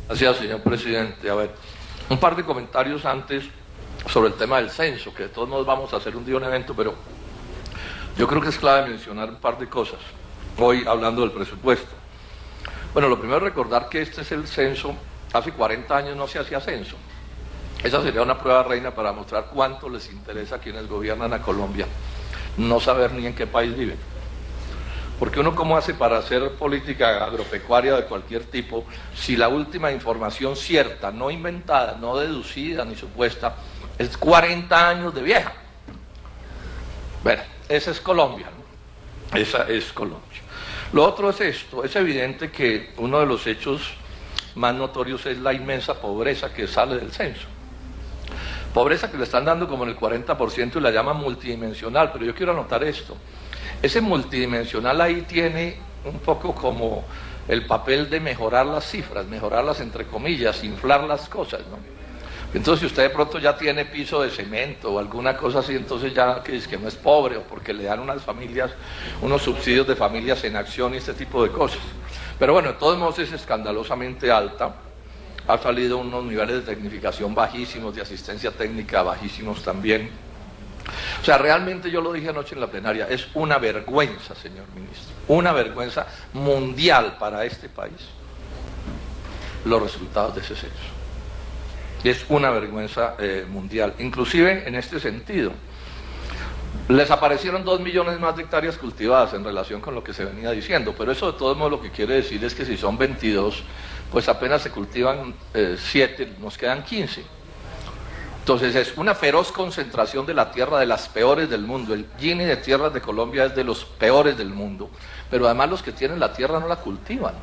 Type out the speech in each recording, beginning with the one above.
Gracias, señor presidente. A ver, un par de comentarios antes sobre el tema del censo, que de todos modos vamos a hacer un día un evento, pero yo creo que es clave mencionar un par de cosas, hoy hablando del presupuesto. Bueno, lo primero es recordar que este es el censo, hace 40 años no se hacía censo. Esa sería una prueba reina para mostrar cuánto les interesa a quienes gobiernan a Colombia no saber ni en qué país viven. Porque uno cómo hace para hacer política agropecuaria de cualquier tipo si la última información cierta, no inventada, no deducida ni supuesta, es 40 años de vieja. Bueno, esa es Colombia, ¿no? Esa es Colombia. Lo otro es esto, es evidente que uno de los hechos más notorios es la inmensa pobreza que sale del censo. Pobreza que le están dando como en el 40% y la llaman multidimensional, pero yo quiero anotar esto. Ese multidimensional ahí tiene un poco como el papel de mejorar las cifras, mejorarlas entre comillas, inflar las cosas, ¿no? Entonces si usted de pronto ya tiene piso de cemento o alguna cosa así, entonces ya que dice que no es pobre o porque le dan unas familias, unos subsidios de familias en acción y este tipo de cosas. Pero bueno, de todos modos es escandalosamente alta, ha salido unos niveles de tecnificación bajísimos, de asistencia técnica bajísimos también. O sea, realmente yo lo dije anoche en la plenaria, es una vergüenza, señor ministro, una vergüenza mundial para este país los resultados de ese censo. Es una vergüenza mundial, inclusive en este sentido. Les aparecieron 2 millones más de hectáreas cultivadas en relación con lo que se venía diciendo, pero eso de todos modos lo que quiere decir es que si son 22, pues apenas se cultivan 7, nos quedan 15. Entonces es una feroz concentración de la tierra de las peores del mundo. El Gini de tierras de Colombia es de los peores del mundo, pero además los que tienen la tierra no la cultivan.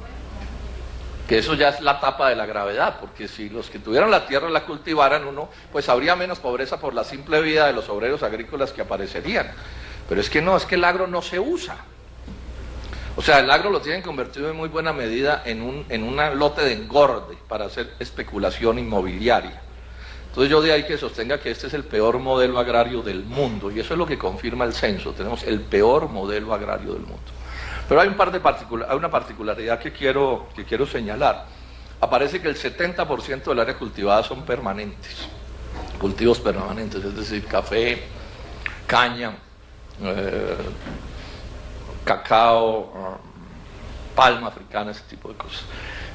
Que eso ya es la tapa de la gravedad, porque si los que tuvieran la tierra la cultivaran uno, pues habría menos pobreza por la simple vida de los obreros agrícolas que aparecerían. Pero es que no, es que el agro no se usa. O sea, el agro lo tienen convertido en muy buena medida en un lote de engorde para hacer especulación inmobiliaria. Entonces yo de ahí que sostenga que este es el peor modelo agrario del mundo, y eso es lo que confirma el censo, tenemos el peor modelo agrario del mundo. Pero hay una particularidad que quiero señalar. Aparece que el 70% del área cultivada son permanentes, cultivos permanentes, es decir, café, caña, cacao, palma africana, ese tipo de cosas.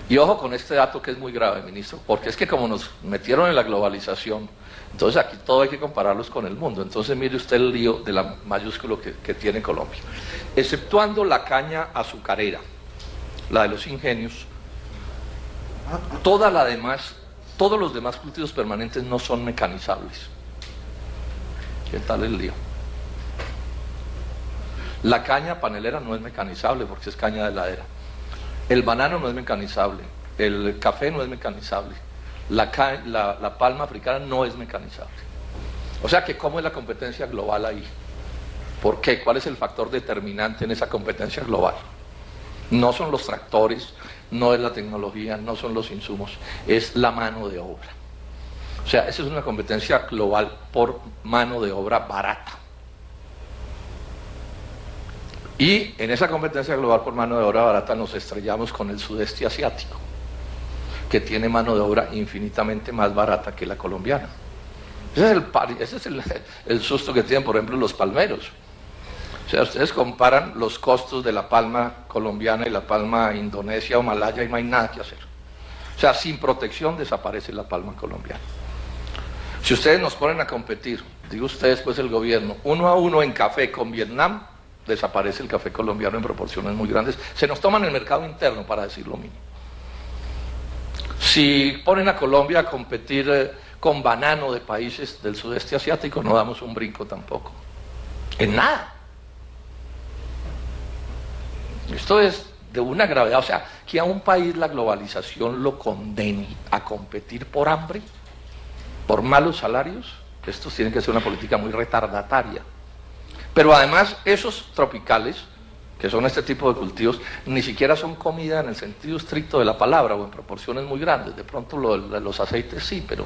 Y ojo con este dato que es muy grave, ministro, porque es que como nos metieron en la globalización, entonces aquí todo hay que compararlos con el mundo. Entonces mire usted el lío de la mayúsculo que tiene Colombia. Exceptuando la caña azucarera, la de los ingenios, todos los demás cultivos permanentes no son mecanizables. ¿Qué tal el lío? La caña panelera no es mecanizable porque es caña de heladera. El banano no es mecanizable, el café no es mecanizable, la palma africana no es mecanizable. O sea que ¿cómo es la competencia global ahí? ¿Por qué? ¿Cuál es el factor determinante en esa competencia global? No son los tractores, no es la tecnología, no son los insumos, es la mano de obra. O sea, esa es una competencia global por mano de obra barata. Y en esa competencia global por mano de obra barata nos estrellamos con el sudeste asiático, que tiene mano de obra infinitamente más barata que la colombiana. Ese es el susto que tienen, por ejemplo, los palmeros. O sea, ustedes comparan los costos de la palma colombiana y la palma indonesia o malaya y no hay nada que hacer. O sea, sin protección desaparece la palma colombiana. Si ustedes nos ponen a competir, digo ustedes pues el gobierno, 1 a 1 en café con Vietnam, desaparece el café colombiano en proporciones muy grandes. Se nos toman el mercado interno, para decir lo mínimo. Si ponen a Colombia a competir con banano de países del sudeste asiático, no damos un brinco tampoco. En nada. Esto es de una gravedad, o sea, que a un país la globalización lo condene a competir por hambre, por malos salarios. Esto tiene que ser una política muy retardataria. Pero además esos tropicales, que son este tipo de cultivos, ni siquiera son comida en el sentido estricto de la palabra o en proporciones muy grandes. De pronto los aceites sí, pero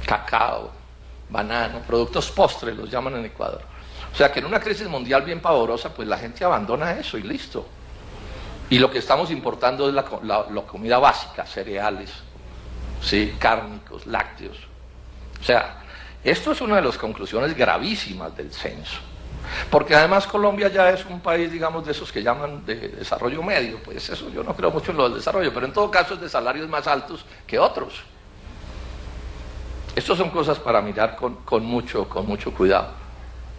cacao, banano, productos postres los llaman en Ecuador. O sea que en una crisis mundial bien pavorosa, pues la gente abandona eso y listo. Y lo que estamos importando es la comida básica, cereales, ¿sí? Cárnicos, lácteos. O sea, esto es una de las conclusiones gravísimas del censo. Porque además Colombia ya es un país, digamos, de esos que llaman de desarrollo medio. Pues eso, yo no creo mucho en lo del desarrollo, pero en todo caso es de salarios más altos que otros. Estas son cosas para mirar con mucho cuidado.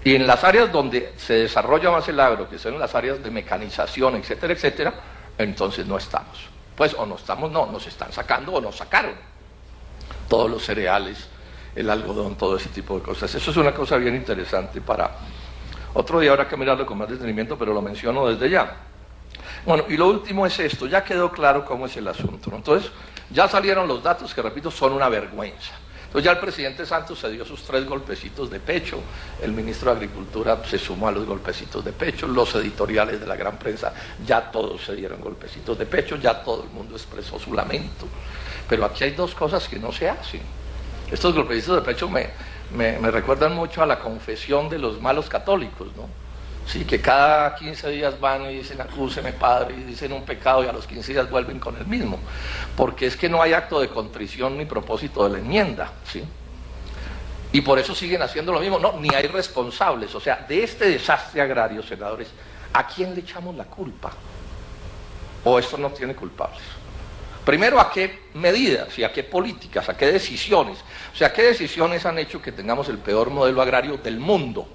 Y en las áreas donde se desarrolla más el agro, que son las áreas de mecanización, etcétera, etcétera, entonces no estamos. Pues o no estamos, no, nos están sacando o nos sacaron. Todos los cereales, el algodón, todo ese tipo de cosas. Eso es una cosa bien interesante para... Otro día habrá que mirarlo con más detenimiento, pero lo menciono desde ya. Bueno, y lo último es esto, ya quedó claro cómo es el asunto, ¿no? Entonces, ya salieron los datos que, repito, son una vergüenza. Entonces ya el presidente Santos se dio sus 3 golpecitos de pecho, el ministro de Agricultura se sumó a los golpecitos de pecho, los editoriales de la gran prensa ya todos se dieron golpecitos de pecho, ya todo el mundo expresó su lamento. Pero aquí hay 2 cosas que no se hacen. Estos golpecitos de pecho me recuerdan mucho a la confesión de los malos católicos, ¿no? Sí, que cada 15 días van y dicen, acúseme padre, y dicen un pecado y a los 15 días vuelven con el mismo. Porque es que no hay acto de contrición ni propósito de la enmienda, ¿sí? Y por eso siguen haciendo lo mismo. No, ni hay responsables. O sea, de este desastre agrario, senadores, ¿a quién le echamos la culpa? ¿O esto no tiene culpables? Primero, ¿a qué medidas y a qué políticas, a qué decisiones? O sea, ¿qué decisiones han hecho que tengamos el peor modelo agrario del mundo?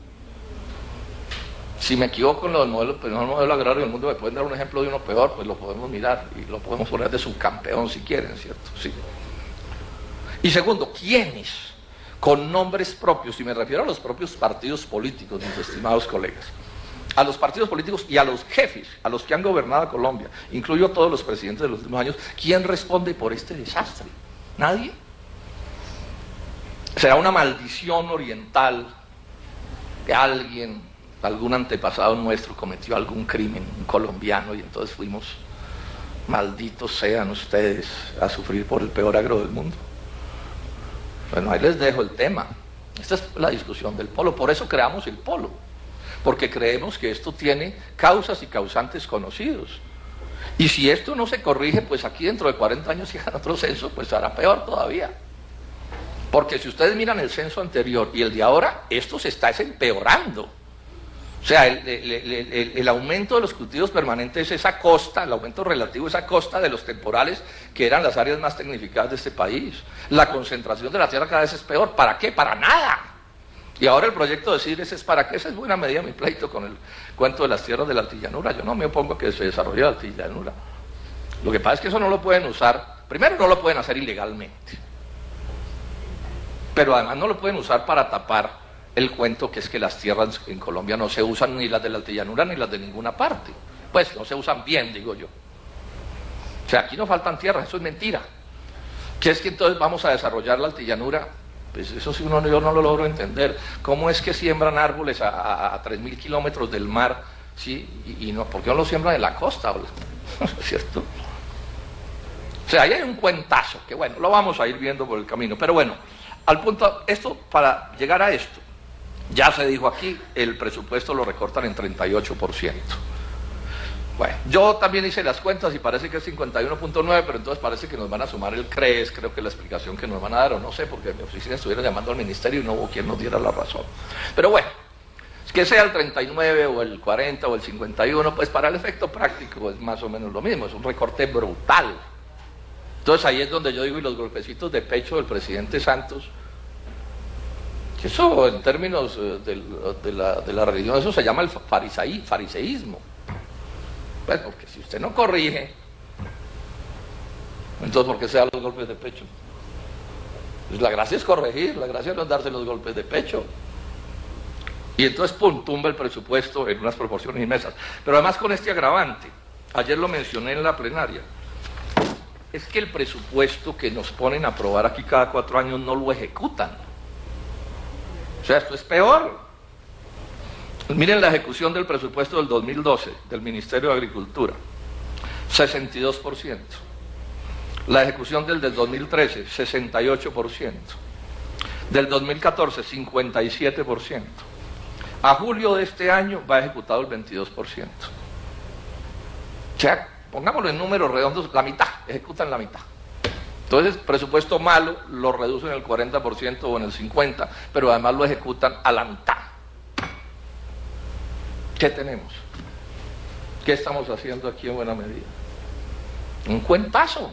Si me equivoco en lo del modelo agrario del mundo, me pueden dar un ejemplo de uno peor, pues lo podemos mirar y lo podemos poner de subcampeón si quieren, ¿cierto? Sí. Y segundo, ¿quiénes? Con nombres propios, y me refiero a los propios partidos políticos, mis estimados colegas, a los partidos políticos y a los jefes, a los que han gobernado a Colombia, incluyo a todos los presidentes de los últimos años, ¿quién responde por este desastre? ¿Nadie? ¿Será una maldición oriental que alguien, algún antepasado nuestro cometió algún crimen, un colombiano, y entonces fuimos, malditos sean ustedes, a sufrir por el peor agro del mundo? Bueno, ahí les dejo el tema. Esta es la discusión del polo, por eso creamos el polo, porque creemos que esto tiene causas y causantes conocidos. Y si esto no se corrige, pues aquí dentro de 40 años, si hagan otro censo, pues hará peor todavía. Porque si ustedes miran el censo anterior y el de ahora, esto se está empeorando. O sea, el aumento de los cultivos permanentes es a costa, el aumento relativo es a costa de los temporales, que eran las áreas más tecnificadas de este país. La concentración de la tierra cada vez es peor. ¿Para qué? Para nada. Y ahora el proyecto de CIDRES es para qué. Esa es buena medida mi pleito con el cuento de las tierras de la altillanura. Yo no me opongo a que se desarrolle la altillanura. Lo que pasa es que eso no lo pueden usar, primero no lo pueden hacer ilegalmente, pero además no lo pueden usar para tapar el cuento que es que las tierras en Colombia no se usan, ni las de la altillanura ni las de ninguna parte. Pues no se usan bien, digo yo. O sea, aquí no faltan tierras, eso es mentira. ¿Qué es que entonces vamos a desarrollar la altillanura? Pues eso sí yo no lo logro entender. ¿Cómo es que siembran árboles a 3.000 kilómetros del mar? ¿Sí? Y no, ¿por qué no lo siembran en la costa? ¿Cierto? O sea, ahí hay un cuentazo, que bueno, lo vamos a ir viendo por el camino. Pero bueno, al punto, esto, para llegar a esto, ya se dijo aquí, el presupuesto lo recortan en 38%. Bueno, yo también hice las cuentas y parece que es 51.9, pero entonces parece que nos van a sumar el CRES, creo que la explicación que nos van a dar, o no sé, porque en mi oficina estuvieron llamando al ministerio y no hubo quien nos diera la razón. Pero bueno, que sea el 39 o el 40 o el 51, pues para el efecto práctico es más o menos lo mismo, es un recorte brutal. Entonces ahí es donde yo digo, y los golpecitos de pecho del presidente Santos, que eso en términos de la religión, eso se llama el fariseísmo. Pues porque si usted no corrige, entonces ¿por qué se dan los golpes de pecho? Pues la gracia es corregir, la gracia no es darse los golpes de pecho. Y entonces pum, tumba el presupuesto en unas proporciones inmensas. Pero además con este agravante, ayer lo mencioné en la plenaria, es que el presupuesto que nos ponen a aprobar aquí cada 4 años no lo ejecutan. O sea, esto es peor. Miren la ejecución del presupuesto del 2012 del Ministerio de Agricultura, 62%. La ejecución del 2013, 68%. Del 2014, 57%. A julio de este año va ejecutado el 22%. O sea, pongámoslo en números redondos, la mitad, ejecutan la mitad. Entonces, presupuesto malo lo reducen en el 40% o en el 50%, pero además lo ejecutan a la mitad. ¿Qué tenemos? ¿Qué estamos haciendo aquí en buena medida? Un cuentazo.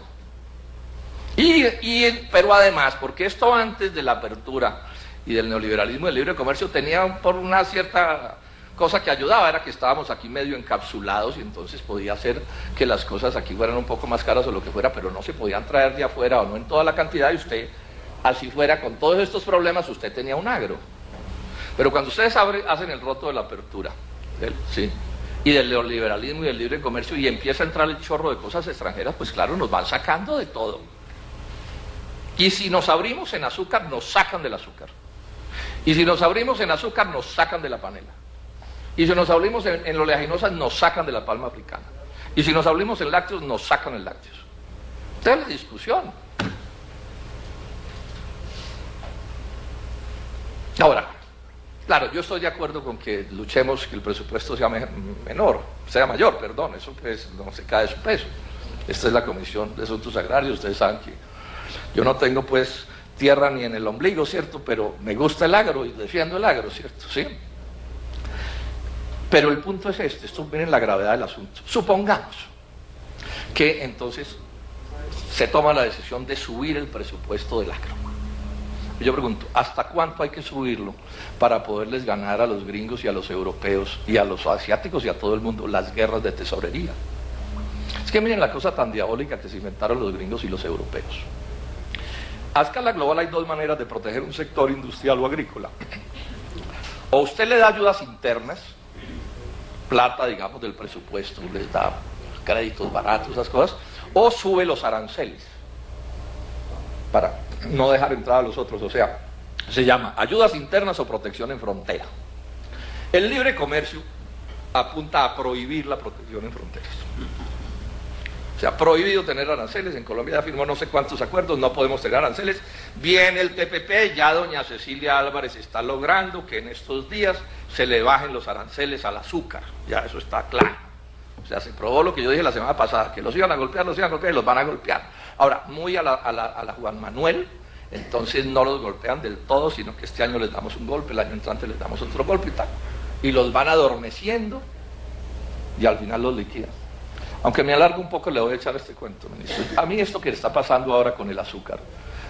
Pero además, porque esto antes de la apertura y del neoliberalismo y del libre comercio tenía por una cierta cosa que ayudaba, era que estábamos aquí medio encapsulados y entonces podía ser que las cosas aquí fueran un poco más caras o lo que fuera, pero no se podían traer de afuera o no en toda la cantidad, y usted, así fuera, con todos estos problemas, usted tenía un agro. Pero cuando ustedes hacen el roto de la apertura, ¿sí?, y del neoliberalismo y del libre comercio, y empieza a entrar el chorro de cosas extranjeras, pues claro, nos van sacando de todo. Y si nos abrimos en azúcar, nos sacan del azúcar. Y si nos abrimos en azúcar, nos sacan de la panela. Y si nos abrimos en oleaginosas, nos sacan de la palma africana. Y si nos abrimos en lácteos, nos sacan en lácteos. Esta es la discusión. Ahora, claro, yo estoy de acuerdo con que luchemos que el presupuesto sea mayor, perdón, eso pues no se cae de su peso. Esta es la Comisión de Asuntos Agrarios, ustedes saben que yo no tengo pues tierra ni en el ombligo, ¿cierto? Pero me gusta el agro y defiendo el agro, ¿cierto? ¿Sí? Pero el punto es este, esto viene en la gravedad del asunto. Supongamos que entonces se toma la decisión de subir el presupuesto del agro. Yo pregunto, ¿hasta cuánto hay que subirlo para poderles ganar a los gringos y a los europeos y a los asiáticos y a todo el mundo las guerras de tesorería? Es que miren la cosa tan diabólica que se inventaron los gringos y los europeos. A escala global hay dos maneras de proteger un sector industrial o agrícola. O usted le da ayudas internas, plata, digamos, del presupuesto, les da créditos baratos, esas cosas, o sube los aranceles para no dejar entrar a los otros. O sea, se llama ayudas internas o protección en frontera. El libre comercio apunta a prohibir la protección en fronteras. O sea, prohibido tener aranceles. En Colombia ya firmó no sé cuántos acuerdos, no podemos tener aranceles. Viene el TPP, ya doña Cecilia Álvarez está logrando que en estos días se le bajen los aranceles al azúcar. Ya eso está claro. O sea, se probó lo que yo dije la semana pasada, que los iban a golpear y los van a golpear. Ahora, muy a la Juan Manuel, entonces no los golpean del todo, sino que este año les damos un golpe, el año entrante les damos otro golpe y tal. Y los van adormeciendo y al final los liquidan. Aunque me alargo un poco, le voy a echar este cuento, ministro. A mí esto que está pasando ahora con el azúcar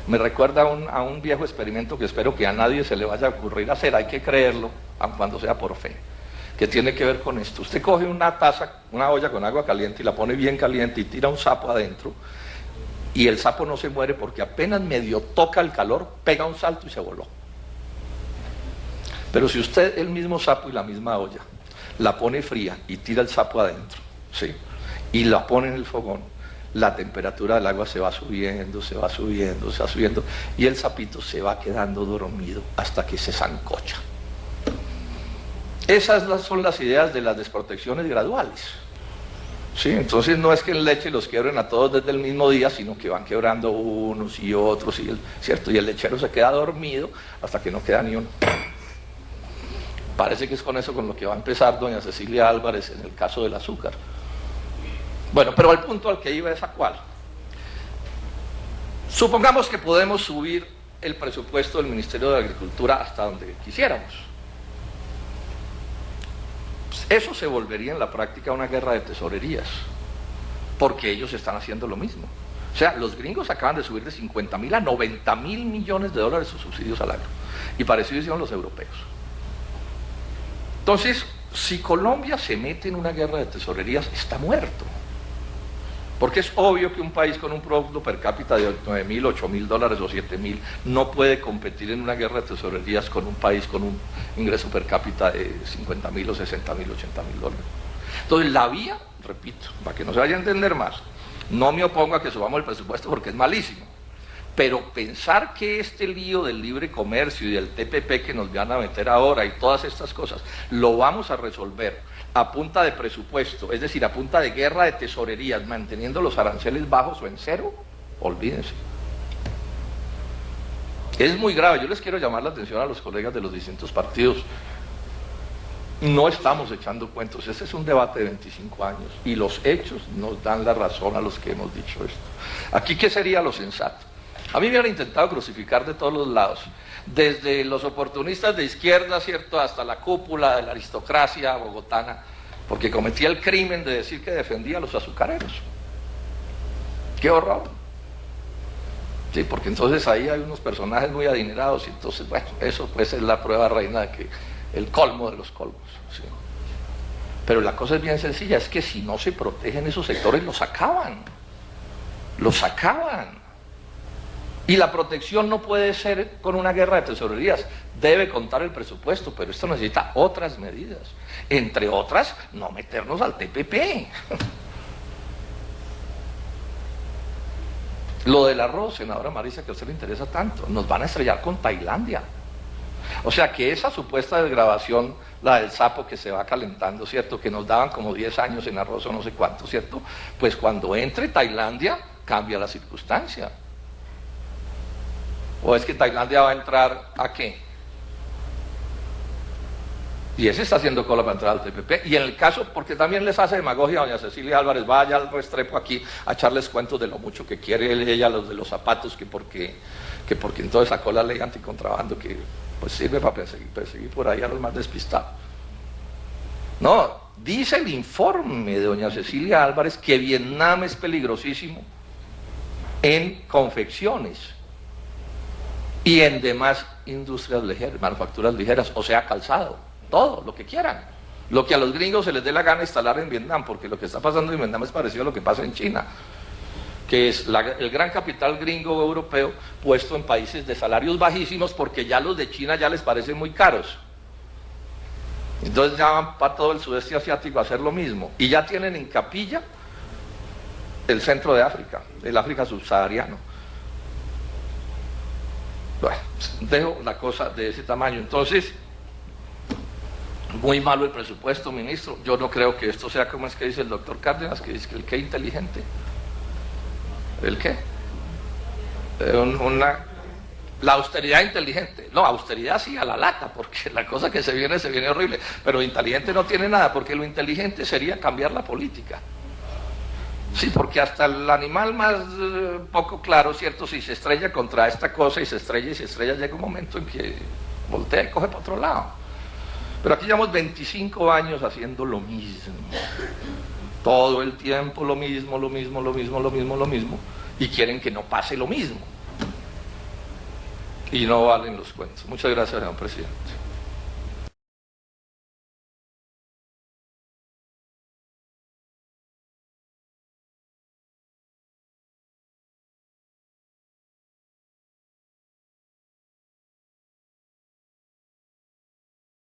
me recuerda a un viejo experimento que espero que a nadie se le vaya a ocurrir hacer, hay que creerlo, aun cuando sea por fe, que tiene que ver con esto. Usted coge una taza, una olla con agua caliente y la pone bien caliente y tira un sapo adentro, y el sapo no se muere porque apenas medio toca el calor, pega un salto y se voló. Pero si usted el mismo sapo y la misma olla la pone fría y tira el sapo adentro, ¿sí?, y la pone en el fogón, la temperatura del agua se va subiendo, se va subiendo, se va subiendo, y el sapito se va quedando dormido hasta que se sancocha. Esas son las ideas de las desprotecciones graduales. Sí, entonces no es que en leche los quiebren a todos desde el mismo día, sino que van quebrando unos y otros, ¿cierto? Y el lechero se queda dormido hasta que no queda ni uno. Parece que es con eso con lo que va a empezar doña Cecilia Álvarez en el caso del azúcar. Bueno, pero el punto al que iba es a cuál. Supongamos que podemos subir el presupuesto del Ministerio de Agricultura hasta donde quisiéramos. Pues eso se volvería en la práctica una guerra de tesorerías, porque ellos están haciendo lo mismo. O sea, los gringos acaban de subir de 50.000 a 90.000 millones de dólares sus subsidios al agro, y parecido hicieron los europeos. Entonces, si Colombia se mete en una guerra de tesorerías, está muerto. Porque es obvio que un país con un producto per cápita de 9.000, 8.000 dólares o 7.000 no puede competir en una guerra de tesorerías con un país con un ingreso per cápita de 50.000 o 60.000, 80.000 dólares. Entonces la vía, repito, para que no se vaya a entender más, no me opongo a que subamos el presupuesto porque es malísimo, pero pensar que este lío del libre comercio y del TPP que nos van a meter ahora y todas estas cosas, lo vamos a resolver a punta de presupuesto, es decir, a punta de guerra de tesorerías, manteniendo los aranceles bajos o en cero, olvídense. Es muy grave. Yo les quiero llamar la atención a los colegas de los distintos partidos. No estamos echando cuentos, ese es un debate de 25 años y los hechos nos dan la razón a los que hemos dicho esto. Aquí, ¿qué sería lo sensato? A mí me han intentado crucificar de todos los lados, desde los oportunistas de izquierda, ¿cierto?, hasta la cúpula de la aristocracia bogotana, porque cometía el crimen de decir que defendía a los azucareros. ¡Qué horror! Sí, porque entonces ahí hay unos personajes muy adinerados y entonces, bueno, eso pues es la prueba reina de que el colmo de los colmos. ¿Sí? Pero la cosa es bien sencilla, es que si no se protegen esos sectores, los acaban. Los acaban. Y la protección no puede ser con una guerra de tesorerías, debe contar el presupuesto, pero esto necesita otras medidas. Entre otras, no meternos al TPP. Lo del arroz, senadora Marisa, que a usted le interesa tanto, nos van a estrellar con Tailandia. O sea que esa supuesta desgravación, la del sapo que se va calentando, ¿cierto?, que nos daban como 10 años en arroz o no sé cuánto, ¿cierto?, pues cuando entre Tailandia cambia la circunstancia. ¿O es que Tailandia va a entrar a qué? Y ese está haciendo cola para entrar al TPP. Y en el caso, porque también les hace demagogia a doña Cecilia Álvarez, vaya al Restrepo aquí a echarles cuentos de lo mucho que quiere ella, los de los zapatos, que porque entonces sacó la ley anticontrabando, que pues sirve para perseguir por ahí a los más despistados. No, dice el informe de doña Cecilia Álvarez que Vietnam es peligrosísimo en confecciones y en demás industrias ligeras, manufacturas ligeras, o sea, calzado, todo, lo que quieran. Lo que a los gringos se les dé la gana instalar en Vietnam, porque lo que está pasando en Vietnam es parecido a lo que pasa en China, que es el gran capital gringo europeo puesto en países de salarios bajísimos, porque ya los de China ya les parecen muy caros. Entonces ya van para todo el sudeste asiático a hacer lo mismo, y ya tienen en capilla el centro de África, el África subsahariano. Bueno, dejo la cosa de ese tamaño. Entonces, muy malo el presupuesto, ministro. Yo no creo que esto sea como es que dice el doctor Cárdenas, que dice que el qué inteligente. ¿El qué? La austeridad inteligente. No, austeridad sí a la lata, porque la cosa que se viene horrible. Pero inteligente no tiene nada, porque lo inteligente sería cambiar la política. Sí, porque hasta el animal más poco claro, ¿cierto? Si se estrella contra esta cosa y se estrella, llega un momento en que voltea y coge para otro lado. Pero aquí llevamos 25 años haciendo lo mismo. Todo el tiempo lo mismo, y quieren que no pase lo mismo. Y no valen los cuentos. Muchas gracias, señor presidente.